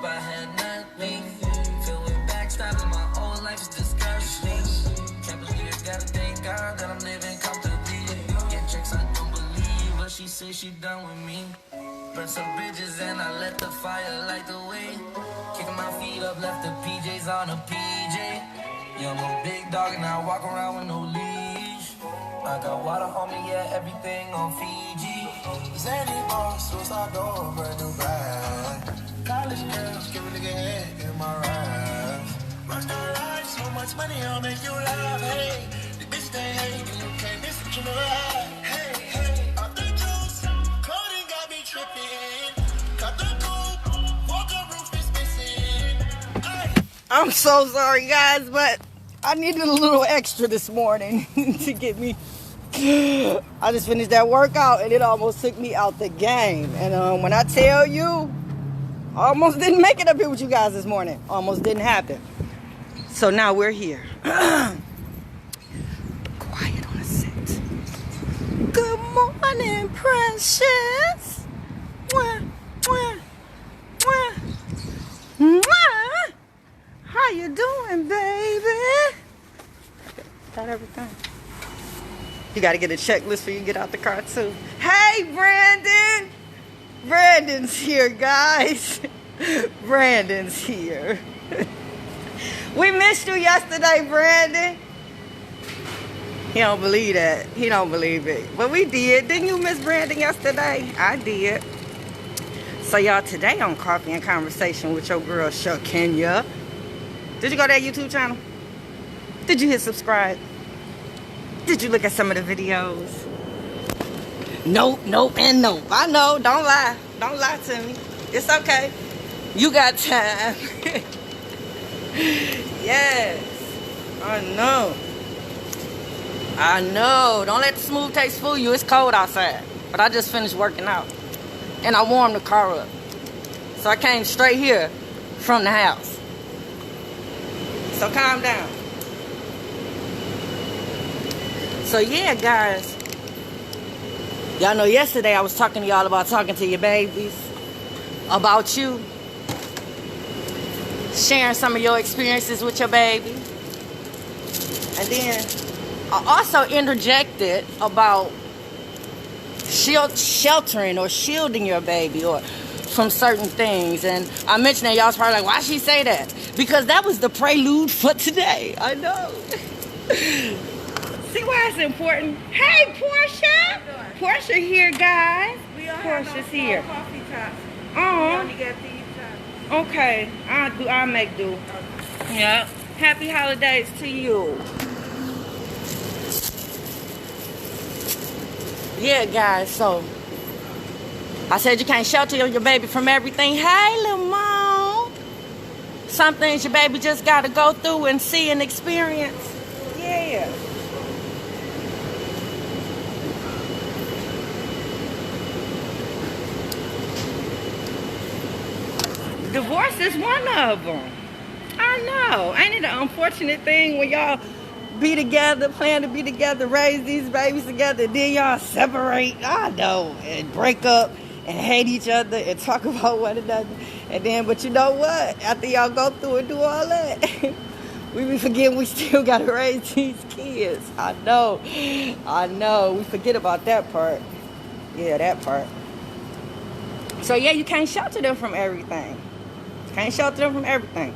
I had nothing. Filled with backstabbing, my whole life is disgusting. Can't believe it, gotta thank God that I'm living comfortably. Get checks, I don't believe, but she says she done with me. Burn some bridges and I let the fire light the way. Kicking my feet up, left the PJs on a PJ. Yeah, I'm a big dog and I walk around with no leash. I got water on me, yeah, everything on Fiji. Zandy boss, suicide door, brand new bag. College girls, give a nigga head in my ride. Rockstar life, so much money, I'll make you laugh. Hey, the bitch they hate, and you can't miss it, you know that. Hey, hey, off the juice, clothing got me tripping. Cut the coupe, walker roof is missing. Hey. I'm so sorry, guys, but I needed a little extra this morning to get me. I just finished that workout and it almost took me out the game. And when I tell you, I almost didn't make it up here with you guys this morning. Almost didn't happen. So now we're here. Quiet on the set. Good morning, precious. Mwah, mwah, mwah, mwah. How you doing, baby? Got everything. You got to get a checklist before you get out the car, too. Hey, Brandon. Brandon's here, guys. Brandon's here. We missed you yesterday, Brandon. He don't believe that. He don't believe it. But we did. Didn't you miss Brandon yesterday? I did. So, y'all, today on Coffee and Conversation with your girl, Shakenya. Did you go to that YouTube channel? Did you hit subscribe? Did you look at some of the videos? Nope, nope, and nope. I know. Don't lie. Don't lie to me. It's okay. You got time. Yes. I know. I know. Don't let the smooth taste fool you. It's cold outside. But I just finished working out. And I warmed the car up. So I came straight here from the house. So calm down. So yeah, guys. Y'all know yesterday I was talking to y'all about talking to your babies. About you. Sharing some of your experiences with your baby. And then I also interjected about sheltering or shielding your baby or from certain things. And I mentioned that y'all was probably like, why she say that? Because that was the prelude for today. I know. See why it's important? Hey, Portia. Portia here, guys. We don't Portia's have no here. coffee tops. We Oh. only got these tops. Okay. I'll make do. Yeah. Happy holidays to you. Yeah, guys, so I said you can't shelter your baby from everything. Hey, little mom. Some things your baby just got to go through and see and experience. Yeah. Divorce is one of them. I know. Ain't it an unfortunate thing when y'all be together, plan to be together, raise these babies together, then y'all separate? I know. And break up and hate each other and talk about one another. And then, but you know what? After y'all go through and do all that, we be forgetting we still got to raise these kids. I know. We forget about that part. Yeah, that part. So, yeah, you can't shelter them from everything. Can't shelter them from everything.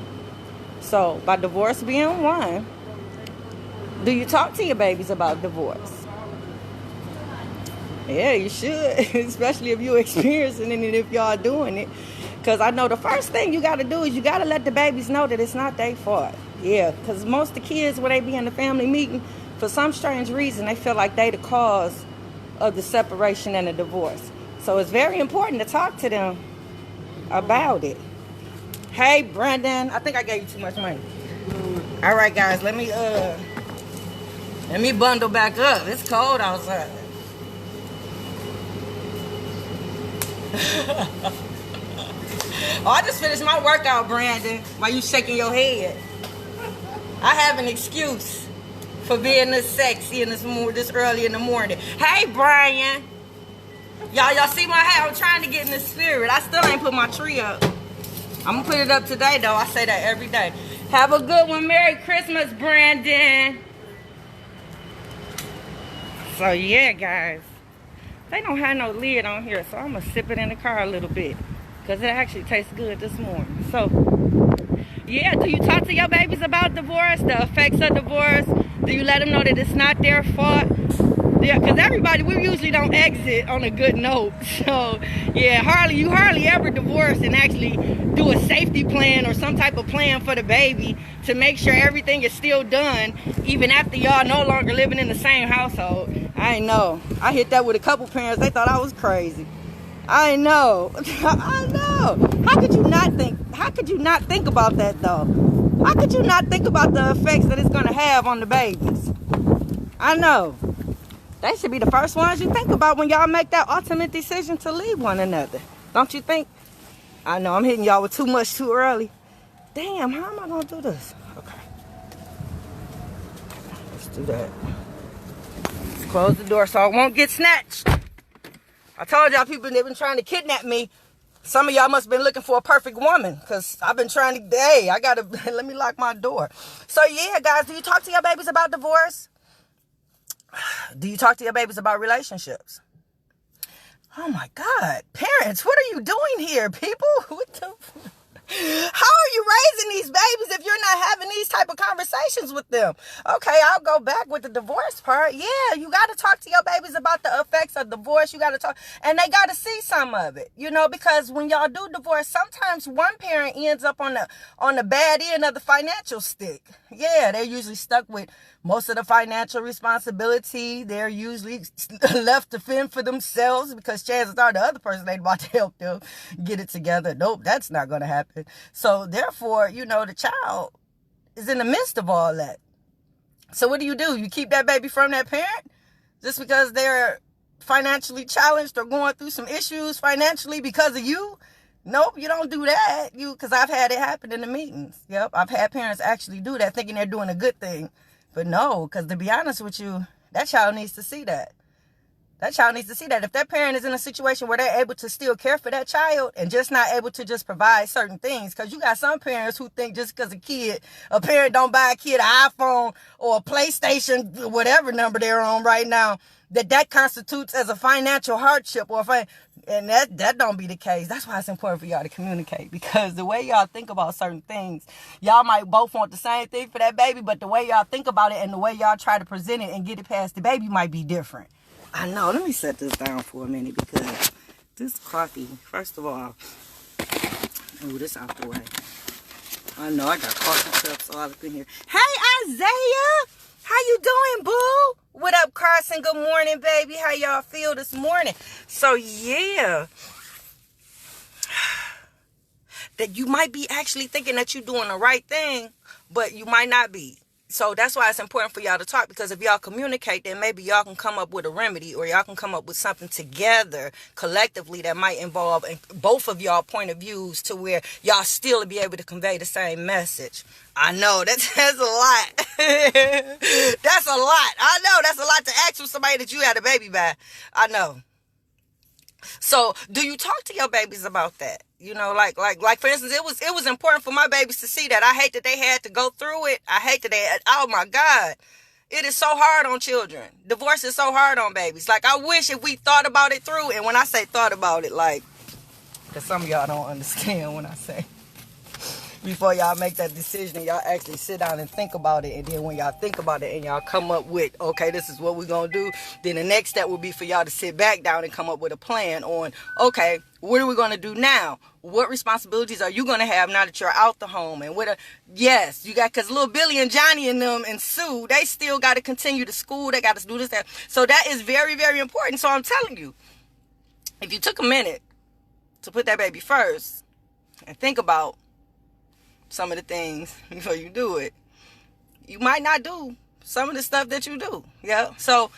So, by divorce being one, do you talk to your babies about divorce? Yeah, you should. Especially if you're experiencing it and if y'all doing it. Because I know the first thing you got to do is you got to let the babies know that it's not their fault. Yeah, because most of the kids, when they be in the family meeting, for some strange reason, they feel like they the cause of the separation and the divorce. So it's very important to talk to them about it. Hey, Brandon. I think I gave you too much money. All right, guys. Let me bundle back up. It's cold outside. Oh, I just finished my workout, Brandon. Why you shaking your head? I have an excuse for being this sexy and this early in the morning. Hey, Brian. Y'all see my hair? I'm trying to get in the spirit. I still ain't put my tree up. I'm gonna put it up today, though. I say that every day. Have a good one. Merry Christmas, Brandon. So, yeah, guys. They don't have no lid on here, so I'm gonna sip it in the car a little bit. Because it actually tastes good this morning. So, yeah, do you talk to your babies about divorce, the effects of divorce? Do you let them know that it's not their fault? Yeah, because everybody, we usually don't exit on a good note. So, yeah, you hardly ever divorce and actually do a safety plan or some type of plan for the baby to make sure everything is still done, even after y'all no longer living in the same household. I know. I hit that with a couple parents. They thought I was crazy. I know. I know. How could you not think about that, though? How could you not think about the effects that it's going to have on the babies? I know. They should be the first ones you think about when y'all make that ultimate decision to leave one another. Don't you think? I know I'm hitting y'all with too much too early. Damn, how am I going to do this? Okay. Let's do that. Let's close the door so I won't get snatched. I told y'all people, they've been trying to kidnap me. Some of y'all must have been looking for a perfect woman, because I've been trying to, hey, I got to, let me lock my door. So, yeah, guys, do you talk to your babies about divorce? Do you talk to your babies about relationships? Oh, my God. Parents, what are you doing here, people? What the... How are you raising these babies if you're not having these type of conversations with them? Okay, I'll go back with the divorce part. Yeah, you got to talk to your babies about the effects of divorce. You got to talk, and they got to see some of it, you know, because when y'all do divorce, sometimes one parent ends up on the bad end of the financial stick. Yeah, they're usually stuck with most of the financial responsibility. They're usually left to fend for themselves because chances are the other person ain't about to help them get it together. Nope, that's not going to happen. So therefore, you know, the child is in the midst of all that. So what do? You keep that baby from that parent just because they're financially challenged or going through some issues financially because of you? Nope, you don't do that. Because I've had it happen in the meetings. Yep, I've had parents actually do that thinking they're doing a good thing. But no, because to be honest with you, that child needs to see that. That child needs to see that. If that parent is in a situation where they're able to still care for that child and just not able to just provide certain things, because you got some parents who think just because a parent don't buy a kid an iPhone or a PlayStation, whatever number they're on right now, that constitutes as a financial hardship and that don't be the case. That's why it's important for y'all to communicate, because the way y'all think about certain things, y'all might both want the same thing for that baby, but the way y'all think about it and the way y'all try to present it and get it past the baby might be different. I know. Let me set this down for a minute because this coffee, first of all, move this out the way. I know I got coffee cups all up in here. Hey, Isaiah! How you doing, boo? What up, Carson? Good morning, baby. How y'all feel this morning? So, yeah. That you might be actually thinking that you're doing the right thing, but you might not be. So that's why it's important for y'all to talk, because if y'all communicate, then maybe y'all can come up with a remedy, or y'all can come up with something together collectively that might involve both of y'all point of views to where y'all still be able to convey the same message. I know that's a lot. That's a lot. I know that's a lot to ask for somebody that you had a baby by. I know. So do you talk to your babies about that? You know, like for instance, it was important for my babies to see that. I hate that they had to go through it. I hate that oh my God. It is so hard on children. Divorce is so hard on babies. Like, I wish if we thought about it through, and when I say thought about it, like, because some of y'all don't understand when I say, before y'all make that decision, y'all actually sit down and think about it. And then when y'all think about it and y'all come up with, okay, this is what we're going to do, then the next step would be for y'all to sit back down and come up with a plan on, okay, what are we going to do now? What responsibilities are you going to have now that you're out the home? And yes, you got, because little Billy and Johnny and them and Sue, they still got to continue to school. They got to do this, that. So that is very, very important. So I'm telling you, if you took a minute to put that baby first and think about some of the things before you do it, you might not do some of the stuff that you do. Yeah. So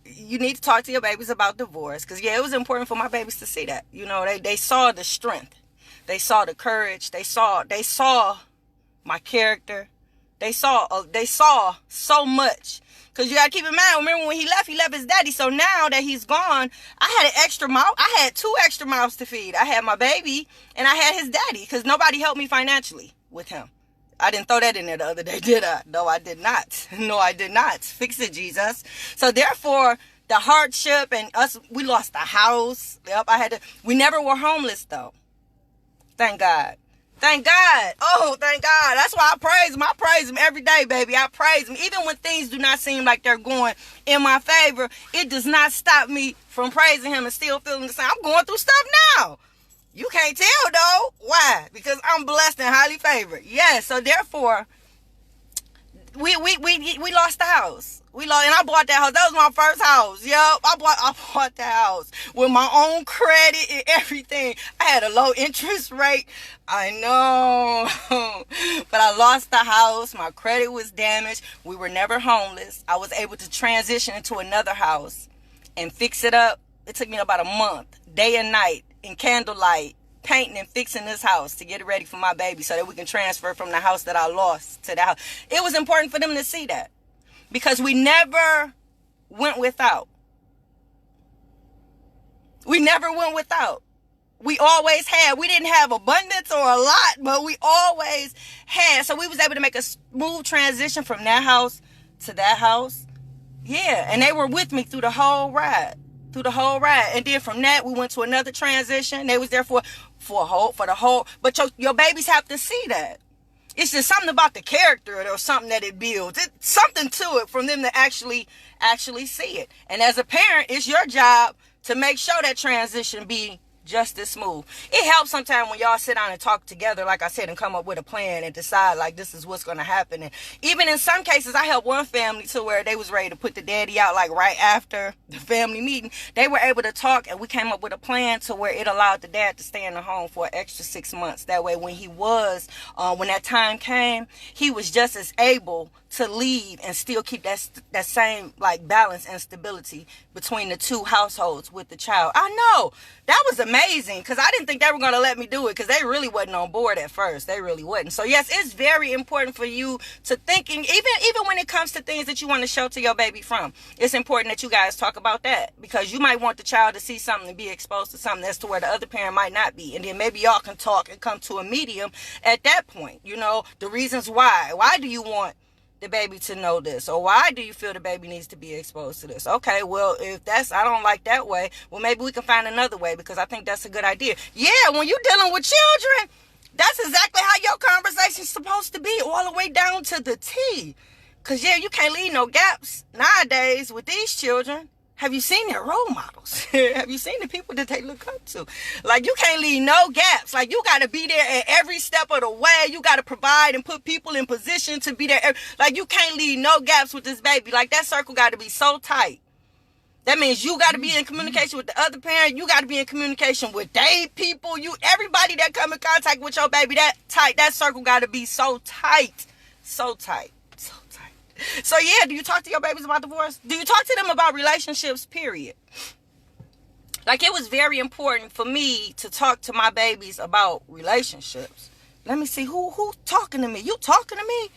you need to talk to your babies about divorce, because yeah, it was important for my babies to see that. You know, they saw the strength, they saw the courage, they saw my character, they saw so much Because you got to keep in mind, remember when he left his daddy. So now that he's gone, I had an extra mouth. I had 2 extra mouths to feed. I had my baby and I had his daddy because nobody helped me financially with him. I didn't throw that in there the other day, did I? No, I did not. No, I did not. Fix it, Jesus. So therefore, the hardship and us, we lost the house. Yep, we never were homeless though. Thank God. Thank God. Oh, thank God. That's why I praise him. I praise him every day, baby. I praise him. Even when things do not seem like they're going in my favor, it does not stop me from praising him and still feeling the same. I'm going through stuff now. You can't tell, though. Why? Because I'm blessed and highly favored. Yes, so therefore, we lost the house. And I bought that house. That was my first house. Yep, I bought that house with my own credit and everything. I had a low interest rate. I know. But I lost the house. My credit was damaged. We were never homeless. I was able to transition into another house and fix it up. It took me about a month, day and night, in candlelight, painting and fixing this house to get it ready for my baby so that we can transfer from the house that I lost to the house. It was important for them to see that. Because we never went without. We never went without. We always had. We didn't have abundance or a lot, but we always had. So we was able to make a smooth transition from that house to that house. Yeah, and they were with me through the whole ride. And then from that, we went to another transition. They was there for the whole. But your babies have to see that. It's just something about the character or something that it builds. It's something to it from them to actually see it. And as a parent, it's your job to make sure that transition be just as smooth. It helps sometimes when y'all sit down and talk together, like I said, and come up with a plan and decide like this is what's going to happen. And even in some cases, I helped one family to where they was ready to put the daddy out like right after the family meeting. They were able to talk and we came up with a plan to where it allowed the dad to stay in the home for an extra 6 months. That way when when that time came, he was just as able to leave and still keep that same like balance and stability between the 2 households with the child. I know that was amazing because I didn't think they were going to let me do it because they really wasn't on board at first. They really wasn't. So yes, it's very important for you to thinking, even when it comes to things that you want to shelter your baby from, it's important that you guys talk about that because you might want the child to see something and be exposed to something that's to where the other parent might not be. And then maybe y'all can talk and come to a medium at that point. You know, the reasons why. Why do you want the baby to know this? Or why do you feel the baby needs to be exposed to this? Okay, well, if I don't like that way, well, maybe we can find another way because I think that's a good idea. Yeah, when you're dealing with children, that's exactly how your conversation's supposed to be, all the way down to the T. Because, yeah, you can't leave no gaps nowadays with these children. Have you seen their role models? Have you seen the people that they look up to? Like, you can't leave no gaps. Like, you got to be there at every step of the way. You got to provide and put people in position to be there. Like, you can't leave no gaps with this baby. Like, that circle got to be so tight. That means you got to be in communication with the other parent. You got to be in communication with they people. Everybody that come in contact with your baby, that tight. That circle got to be so tight. So tight. So yeah, do you talk to your babies about divorce? Do you talk to them about relationships, period? Like, it was very important for me to talk to my babies about relationships. Let me see, who talking to me? You talking to me?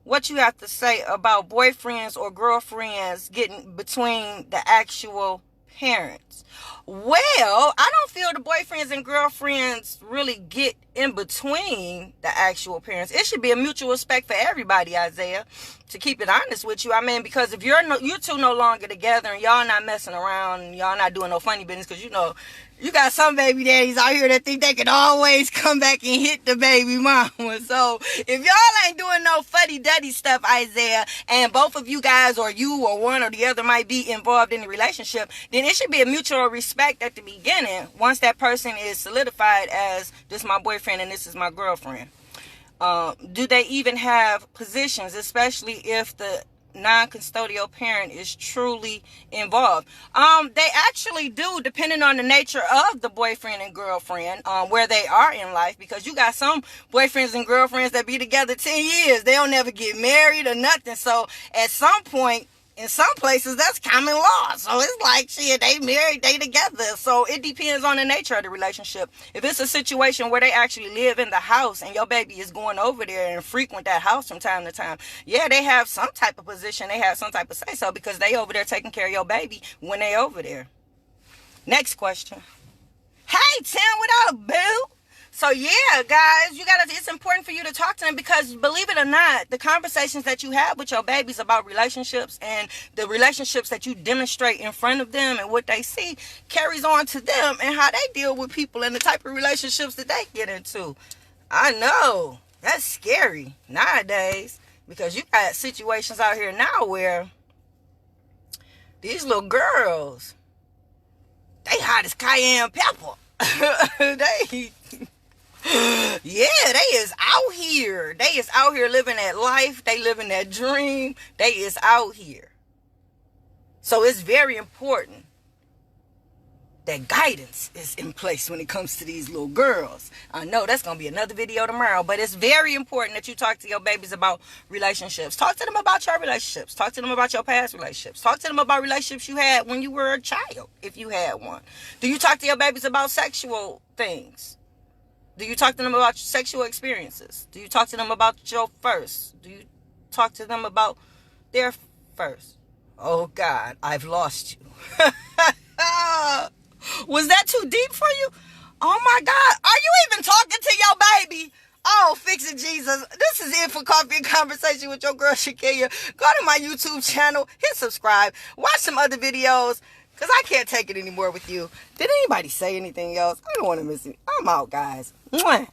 What you have to say about boyfriends or girlfriends getting between the actual parents? Well, I don't feel the boyfriends and girlfriends really get in between the actual parents. It should be a mutual respect for everybody, Isaiah, to keep it honest with you. I mean, because if you two no longer together and y'all not messing around and y'all not doing no funny business, because you got some baby daddies out here that think they can always come back and hit the baby mama. So if y'all ain't doing no fuddy-duddy stuff, Isaiah, and both of you guys or you or one or the other might be involved in the relationship, then it should be a mutual respect at the beginning once that person is solidified as this is my boyfriend and this is my girlfriend. Do they even have positions, especially if the non-custodial parent is truly involved? They actually do, depending on the nature of the boyfriend and girlfriend, where they are in life, because you got some boyfriends and girlfriends that be together 10 years. They'll never get married or nothing. So at some point, in some places, that's common law. So it's like, shit, they married, they together. So it depends on the nature of the relationship. If it's a situation where they actually live in the house and your baby is going over there and frequent that house from time to time, yeah, they have some type of position. They have some type of say-so because they over there taking care of your baby when they over there. Next question. Hey, Tim, what up, boo? So yeah, guys, it's important for you to talk to them because believe it or not, the conversations that you have with your babies about relationships and the relationships that you demonstrate in front of them and what they see carries on to them and how they deal with people and the type of relationships that they get into. I know, that's scary nowadays because you got situations out here now where these little girls, they hot as cayenne pepper. Yeah, they is out here. They is out here living that life. They living that dream. They is out here. So it's very important that guidance is in place when it comes to these little girls. I know that's going to be another video tomorrow, but it's very important that you talk to your babies about relationships. Talk to them about your relationships. Talk to them about your past relationships. Talk to them about relationships you had when you were a child, if you had one. Do you talk to your babies about sexual things? Do you talk to them about sexual experiences? Do you talk to them about your first? Do you talk to them about their first? Oh, God, I've lost you. Was that too deep for you? Oh, my God. Are you even talking to your baby? Oh, fix it, Jesus. This is it for Coffee and Conversation with your girl, Shakenya. Go to my YouTube channel. Hit subscribe. Watch some other videos. Because I can't take it anymore with you. Did anybody say anything else? I don't want to miss it. I'm out, guys. Mwah.